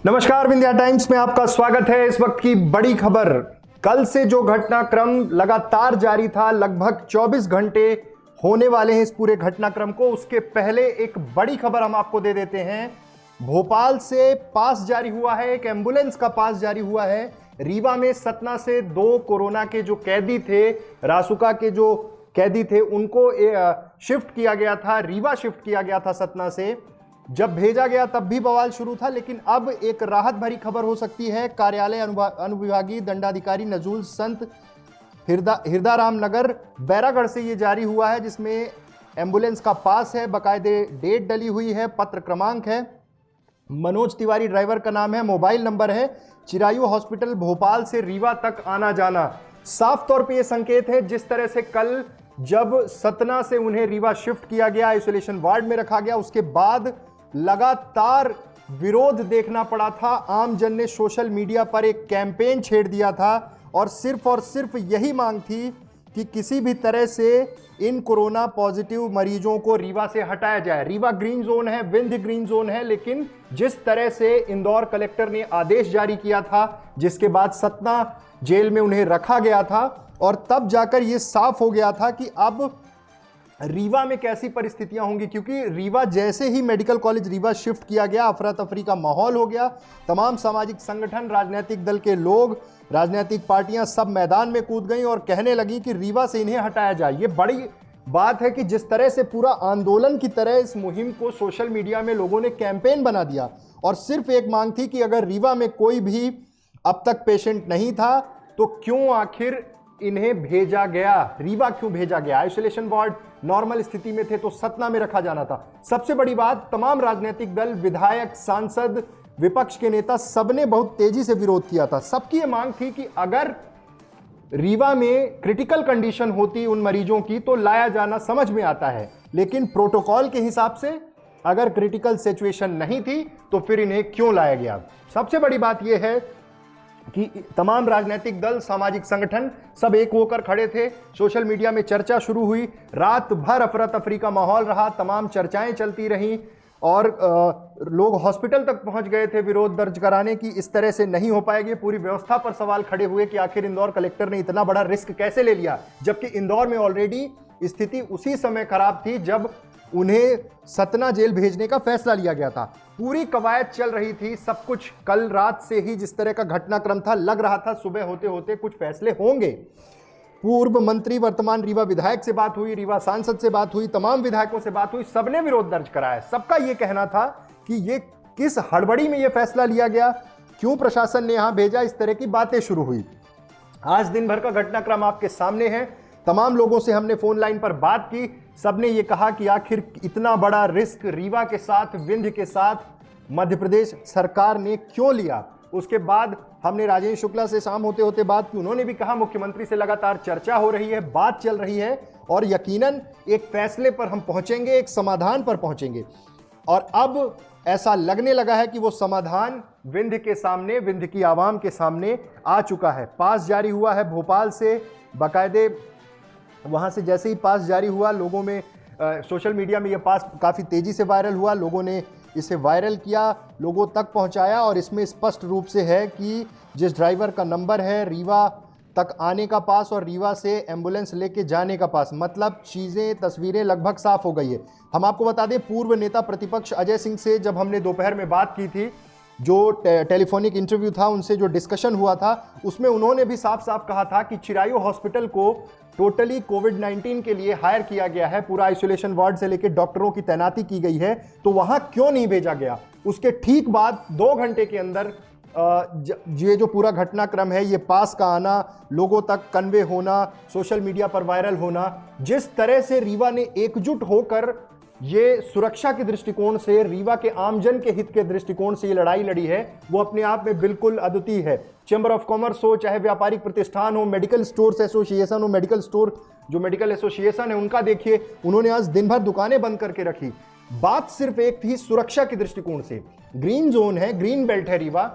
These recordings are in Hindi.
नमस्कार, विंध्या टाइम्स में आपका स्वागत है। इस वक्त की बड़ी खबर, कल से जो घटनाक्रम लगातार जारी था, लगभग 24 घंटे होने वाले हैं इस पूरे घटनाक्रम को। उसके पहले एक बड़ी खबर हम आपको दे देते हैं। भोपाल से पास जारी हुआ है, एक एम्बुलेंस का पास जारी हुआ है। रीवा में सतना से 2 कोरोना के जो कैदी थे, रासुका के जो कैदी थे, उनको शिफ्ट किया गया था, रीवा शिफ्ट किया गया था सतना से। जब भेजा गया तब भी बवाल शुरू था, लेकिन अब एक राहत भरी खबर हो सकती है। कार्यालय अनुविभागीय दंडाधिकारी नजूल संत हिरदाराम नगर बैरागढ़ से ये जारी हुआ है, जिसमें एम्बुलेंस का पास है, बाकायदे डेट डली हुई है, पत्र क्रमांक है, मनोज तिवारी ड्राइवर का नाम है, मोबाइल नंबर है। चिरायु हॉस्पिटल भोपाल से रीवा तक आना जाना। साफ तौर पे ये संकेत है, जिस तरह से कल जब सतना से उन्हें रीवा शिफ्ट किया गया, आइसोलेशन वार्ड में रखा गया, उसके बाद लगातार विरोध देखना पड़ा था। आमजन ने सोशल मीडिया पर एक कैंपेन छेड़ दिया था और सिर्फ यही मांग थी कि किसी भी तरह से इन कोरोना पॉजिटिव मरीजों को रीवा से हटाया जाए। रीवा ग्रीन जोन है, विंध्य ग्रीन जोन है, लेकिन जिस तरह से इंदौर कलेक्टर ने आदेश जारी किया था, जिसके बाद सतना जेल में उन्हें रखा गया था, और तब जाकर यह साफ हो गया था कि अब रीवा में कैसी परिस्थितियां होंगी। क्योंकि रीवा जैसे ही मेडिकल कॉलेज रीवा शिफ्ट किया गया, अफरा तफरी का माहौल हो गया। तमाम सामाजिक संगठन, राजनीतिक दल के लोग, राजनीतिक पार्टियां सब मैदान में कूद गई और कहने लगी कि रीवा से इन्हें हटाया जाए। ये बड़ी बात है कि जिस तरह से पूरा आंदोलन की तरह इस मुहिम को सोशल मीडिया में लोगों ने कैंपेन बना दिया, और सिर्फ एक मांग थी कि अगर रीवा में कोई भी अब तक पेशेंट नहीं था तो क्यों आखिर इन्हें भेजा गया, रीवा क्यों भेजा गया। आइसोलेशन वार्ड नॉर्मल स्थिति में थे तो सतना में रखा जाना था। सबसे बड़ी बात, तमाम राजनीतिक दल, विधायक, सांसद, विपक्ष के नेता, सबने बहुत तेजी से विरोध किया था। सबकी ये मांग थी कि अगर रीवा में क्रिटिकल कंडीशन होती उन मरीजों की तो लाया जाना समझ में आता है, लेकिन प्रोटोकॉल के हिसाब से अगर क्रिटिकल सिचुएशन नहीं थी तो फिर इन्हें क्यों लाया गया। सबसे बड़ी बात यह है कि तमाम राजनीतिक दल, सामाजिक संगठन सब एक होकर खड़े थे। सोशल मीडिया में चर्चा शुरू हुई, रात भर अफरा तफरी का माहौल रहा, तमाम चर्चाएं चलती रहीं और लोग हॉस्पिटल तक पहुंच गए थे विरोध दर्ज कराने की। इस तरह से नहीं हो पाएगी। पूरी व्यवस्था पर सवाल खड़े हुए कि आखिर इंदौर कलेक्टर ने इतना बड़ा रिस्क कैसे ले लिया, जबकि इंदौर में ऑलरेडी स्थिति उसी समय खराब थी जब उन्हें सतना जेल भेजने का फैसला लिया गया था। पूरी कवायद चल रही थी, सब कुछ कल रात से ही जिस तरह का घटनाक्रम था, लग रहा था सुबह होते होते कुछ फैसले होंगे। पूर्व मंत्री, वर्तमान रीवा विधायक से बात हुई, रीवा सांसद से बात हुई, तमाम विधायकों से बात हुई, सबने विरोध दर्ज कराया। सबका यह कहना था कि ये किस हड़बड़ी में यह फैसला लिया गया, क्यों प्रशासन ने यहां भेजा, इस तरह की बातें शुरू हुई। आज दिन भर का घटनाक्रम आपके सामने है। तमाम लोगों से हमने फोन लाइन पर बात की, सबने ये कहा कि आखिर इतना बड़ा रिस्क रीवा के साथ, विंध्य के साथ मध्य प्रदेश सरकार ने क्यों लिया। उसके बाद हमने राजेंद्र शुक्ला से शाम होते होते बात की, उन्होंने भी कहा मुख्यमंत्री से लगातार चर्चा हो रही है, बात चल रही है और यकीनन एक फैसले पर हम पहुंचेंगे, एक समाधान पर पहुंचेंगे। और अब ऐसा लगने लगा है कि वो समाधान विंध्य के सामने, विंध्य की आवाम के सामने आ चुका है। पास जारी हुआ है भोपाल से, बाकायदे वहां से जैसे ही पास जारी हुआ, लोगों में सोशल मीडिया में यह पास काफ़ी तेज़ी से वायरल हुआ, लोगों ने इसे वायरल किया, लोगों तक पहुंचाया, और इसमें स्पष्ट रूप से है कि जिस ड्राइवर का नंबर है, रीवा तक आने का पास और रीवा से एम्बुलेंस लेके जाने का पास, मतलब चीज़ें, तस्वीरें लगभग साफ हो गई है। हम आपको बता दें, पूर्व नेता प्रतिपक्ष अजय सिंह से जब हमने दोपहर में बात की थी, जो टेलीफोनिक इंटरव्यू था, उनसे जो डिस्कशन हुआ था, उसमें उन्होंने भी साफ साफ कहा था कि चिरायु हॉस्पिटल को टोटली कोविड-19 के लिए हायर किया गया है, पूरा आइसोलेशन वार्ड से लेकर डॉक्टरों की तैनाती की गई है, तो वहां क्यों नहीं भेजा गया। उसके ठीक बाद 2 घंटे के अंदर ये जो पूरा घटनाक्रम है, ये पास का आना, लोगों तक कन्वे होना, सोशल मीडिया पर वायरल होना, जिस तरह से रीवा ने एकजुट होकर ये सुरक्षा के दृष्टिकोण से, रीवा के आमजन के हित के दृष्टिकोण से ये लड़ाई लड़ी है, वो अपने आप में बिल्कुल अद्वितीय है। चैम्बर ऑफ कॉमर्स हो, चाहे व्यापारिक प्रतिष्ठान हो, मेडिकल स्टोर्स एसोसिएशन हो, मेडिकल स्टोर जो मेडिकल एसोसिएशन है उनका देखिए, उन्होंने आज दिन भर दुकानें बंद करके रखी। बात सिर्फ एक थी, सुरक्षा के दृष्टिकोण से। ग्रीन जोन है, ग्रीन बेल्ट है रीवा,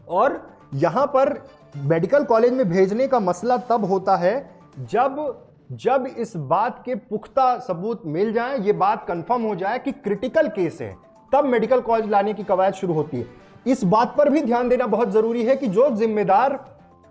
और यहां पर मेडिकल कॉलेज में भेजने का मसला तब होता है जब इस बात के पुख्ता सबूत मिल जाए, ये बात कंफर्म हो जाए कि क्रिटिकल केस है, तब मेडिकल कॉलेज लाने की कवायद शुरू होती है। इस बात पर भी ध्यान देना बहुत जरूरी है कि जो जिम्मेदार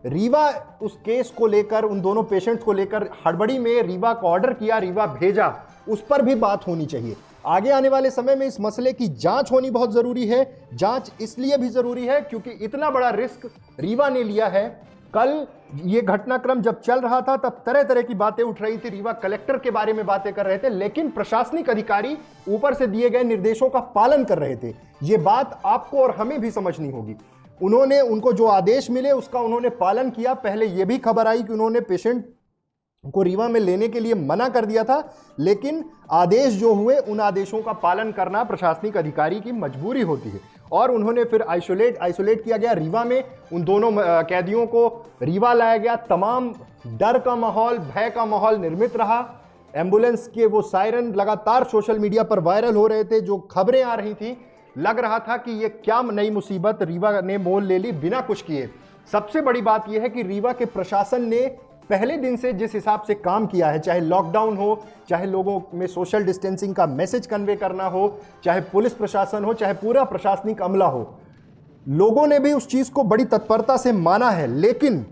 रीवा उस केस को लेकर, उन दोनों पेशेंट्स को लेकर हड़बड़ी में रीवा को ऑर्डर किया, रीवा भेजा, उस पर भी बात होनी चाहिए। आगे आने वाले समय में इस मसले की जांच होनी बहुत जरूरी है। जांच इसलिए भी जरूरी है क्योंकि इतना बड़ा रिस्क रीवा ने लिया है। कल ये घटनाक्रम जब चल रहा था तब तरह तरह की बातें उठ रही थी, रीवा कलेक्टर के बारे में बातें कर रहे थे, लेकिन प्रशासनिक अधिकारी ऊपर से दिए गए निर्देशों का पालन कर रहे थे। ये बात आपको और हमें भी समझनी होगी। उनको जो आदेश मिले उसका उन्होंने पालन किया। पहले यह भी खबर आई कि उन्होंने पेशेंट को रीवा में लेने के लिए मना कर दिया था, लेकिन आदेश जो हुए उन आदेशों का पालन करना प्रशासनिक अधिकारी की मजबूरी होती है। और उन्होंने फिर आइसोलेट किया गया रीवा में, उन दोनों कैदियों को रीवा लाया गया। तमाम डर का माहौल, भय का माहौल निर्मित रहा। एम्बुलेंस के वो सायरन लगातार सोशल मीडिया पर वायरल हो रहे थे, जो खबरें आ रही थी, लग रहा था कि ये क्या नई मुसीबत रीवा ने मोल ले ली बिना कुछ किए। सबसे बड़ी बात यह है कि रीवा के प्रशासन ने पहले दिन से जिस हिसाब से काम किया है, चाहे लॉकडाउन हो, चाहे लोगों में सोशल डिस्टेंसिंग का मैसेज कन्वे करना हो, चाहे पुलिस प्रशासन हो, चाहे पूरा प्रशासनिक अमला हो, लोगों ने भी उस चीज को बड़ी तत्परता से माना है। लेकिन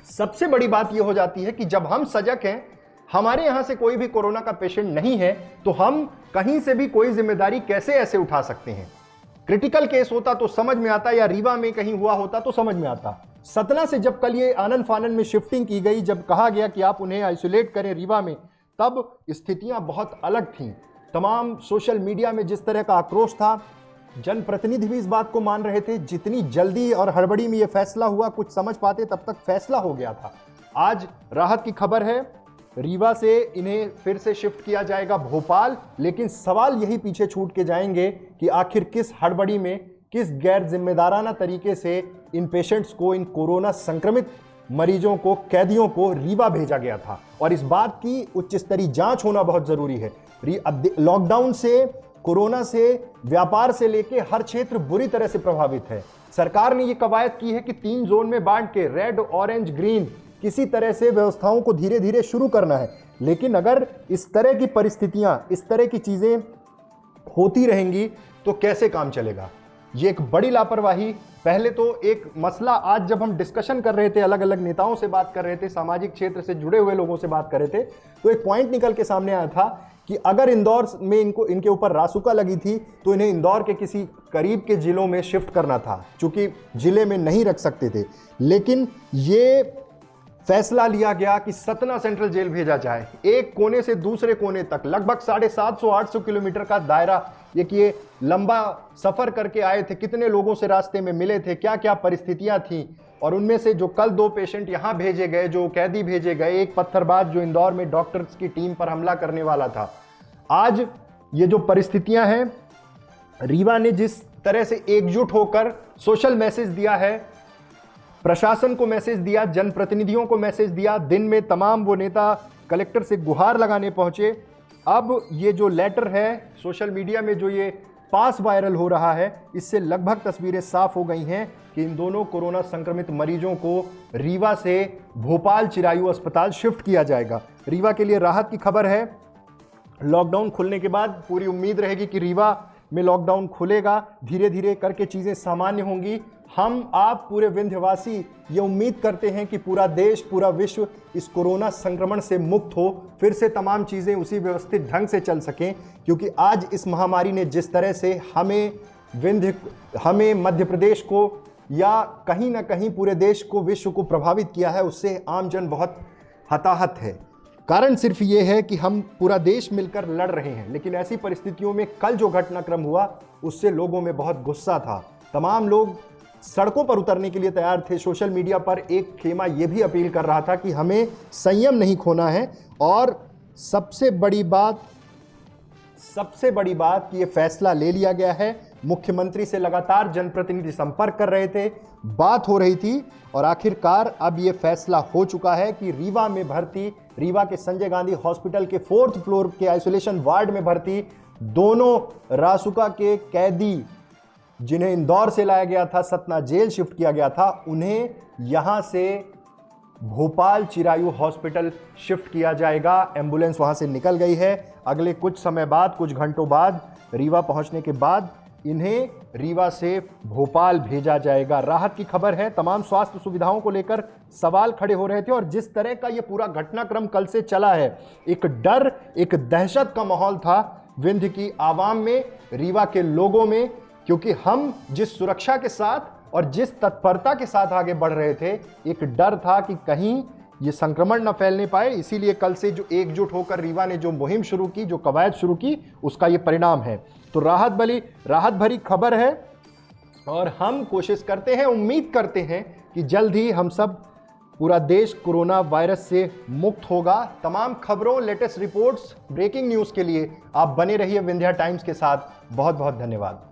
सबसे बड़ी बात यह हो जाती है कि जब हम सजग हैं, हमारे यहां से कोई भी कोरोना का पेशेंट नहीं है, तो हम कहीं से भी कोई जिम्मेदारी कैसे ऐसे उठा सकते हैं। क्रिटिकल केस होता तो समझ में आता, या रीवा में कहीं हुआ होता तो समझ में आता। सतना से जब कल ये आनन फानन में शिफ्टिंग की गई, जब कहा गया कि आप उन्हें आइसोलेट करें रीवा में, तब स्थितियां बहुत अलग थीं। तमाम सोशल मीडिया में जिस तरह का आक्रोश था, जनप्रतिनिधि भी इस बात को मान रहे थे। जितनी जल्दी और हड़बड़ी में यह फैसला हुआ, कुछ समझ पाते तब तक फैसला हो गया था। आज राहत की खबर है, रीवा से इन्हें फिर से शिफ्ट किया जाएगा भोपाल। लेकिन सवाल यही पीछे छूट के जाएंगे कि आखिर किस हड़बड़ी में, किस गैर जिम्मेदाराना तरीके से इन पेशेंट्स को, इन कोरोना संक्रमित मरीजों को, कैदियों को रीवा भेजा गया था। और इस बात की उच्च स्तरीय जांच होना बहुत जरूरी है। लॉकडाउन से, कोरोना से, व्यापार से लेके हर क्षेत्र बुरी तरह से प्रभावित है। सरकार ने यह कवायद की है कि 3 जोन में बांट के, रेड, ऑरेंज, ग्रीन, किसी तरह से व्यवस्थाओं को धीरे धीरे शुरू करना है। लेकिन अगर इस तरह की परिस्थितियां, इस तरह की चीजें होती रहेंगी तो कैसे काम चलेगा। ये एक बड़ी लापरवाही। पहले तो एक मसला, आज जब हम डिस्कशन कर रहे थे, अलग अलग नेताओं से बात कर रहे थे, सामाजिक क्षेत्र से जुड़े हुए लोगों से बात कर रहे थे, तो एक पॉइंट निकल के सामने आया था कि अगर इंदौर में इनके ऊपर रासुका लगी थी तो इन्हें इंदौर के किसी करीब के जिलों में शिफ्ट करना था, चूंकि जिले में नहीं रख सकते थे। लेकिन ये फैसला लिया गया कि सतना सेंट्रल जेल भेजा जाए। एक कोने से दूसरे कोने तक लगभग 750-800 किलोमीटर का दायरा। ये लंबा सफर करके आए थे, कितने लोगों से रास्ते में मिले थे, क्या क्या परिस्थितियां थी। और उनमें से जो कल 2 पेशेंट यहां भेजे गए, जो कैदी भेजे गए, एक पत्थरबाज जो इंदौर में डॉक्टर्स की टीम पर हमला करने वाला था। आज ये जो परिस्थितियां हैं, रीवा ने जिस तरह से एकजुट होकर सोशल मैसेज दिया है, प्रशासन को मैसेज दिया, जनप्रतिनिधियों को मैसेज दिया, दिन में तमाम वो नेता कलेक्टर से गुहार लगाने पहुंचे। अब ये जो लेटर है, सोशल मीडिया में जो ये पास वायरल हो रहा है, इससे लगभग तस्वीरें साफ हो गई हैं कि इन दोनों कोरोना संक्रमित मरीजों को रीवा से भोपाल चिरायु अस्पताल शिफ्ट किया जाएगा। रीवा के लिए राहत की खबर है। लॉकडाउन खुलने के बाद पूरी उम्मीद रहेगी कि रीवा में लॉकडाउन खुलेगा, धीरे धीरे करके चीज़ें सामान्य होंगी। हम आप पूरे विंध्यवासी ये उम्मीद करते हैं कि पूरा देश, पूरा विश्व इस कोरोना संक्रमण से मुक्त हो, फिर से तमाम चीज़ें उसी व्यवस्थित ढंग से चल सकें। क्योंकि आज इस महामारी ने जिस तरह से हमें मध्य प्रदेश को, या कहीं ना कहीं पूरे देश को, विश्व को प्रभावित किया है, उससे आमजन बहुत हताहत है। कारण सिर्फ ये है कि हम पूरा देश मिलकर लड़ रहे हैं। लेकिन ऐसी परिस्थितियों में कल जो घटनाक्रम हुआ, उससे लोगों में बहुत गुस्सा था। तमाम लोग सड़कों पर उतरने के लिए तैयार थे। सोशल मीडिया पर एक खेमा यह भी अपील कर रहा था कि हमें संयम नहीं खोना है। और सबसे बड़ी बात कि यह फैसला ले लिया गया है। मुख्यमंत्री से लगातार जनप्रतिनिधि संपर्क कर रहे थे, बात हो रही थी, और आखिरकार अब यह फैसला हो चुका है कि रीवा में भर्ती, रीवा के संजय गांधी हॉस्पिटल के 4th फ्लोर के आइसोलेशन वार्ड में भर्ती दोनों रासुका के कैदी, जिन्हें इंदौर से लाया गया था, सतना जेल शिफ्ट किया गया था, उन्हें यहां से भोपाल चिरायु हॉस्पिटल शिफ्ट किया जाएगा। एम्बुलेंस वहां से निकल गई है। अगले कुछ समय बाद, कुछ घंटों बाद, रीवा पहुंचने के बाद इन्हें रीवा से भोपाल भेजा जाएगा। राहत की खबर है। तमाम स्वास्थ्य सुविधाओं को लेकर सवाल खड़े हो रहे थे और जिस तरह का ये पूरा घटनाक्रम कल से चला है, एक डर, एक दहशत का माहौल था विंध्य की आवाम में, रीवा के लोगों में, क्योंकि हम जिस सुरक्षा के साथ और जिस तत्परता के साथ आगे बढ़ रहे थे, एक डर था कि कहीं ये संक्रमण न फैलने पाए। इसीलिए कल से जो एकजुट होकर रीवा ने जो मुहिम शुरू की, जो कवायद शुरू की, उसका ये परिणाम है। तो राहत भरी खबर है और हम कोशिश करते हैं, उम्मीद करते हैं कि जल्द ही हम सब, पूरा देश कोरोना वायरस से मुक्त होगा। तमाम खबरों, लेटेस्ट रिपोर्ट्स, ब्रेकिंग न्यूज़ के लिए आप बने रहिए विंध्या टाइम्स के साथ। बहुत बहुत धन्यवाद।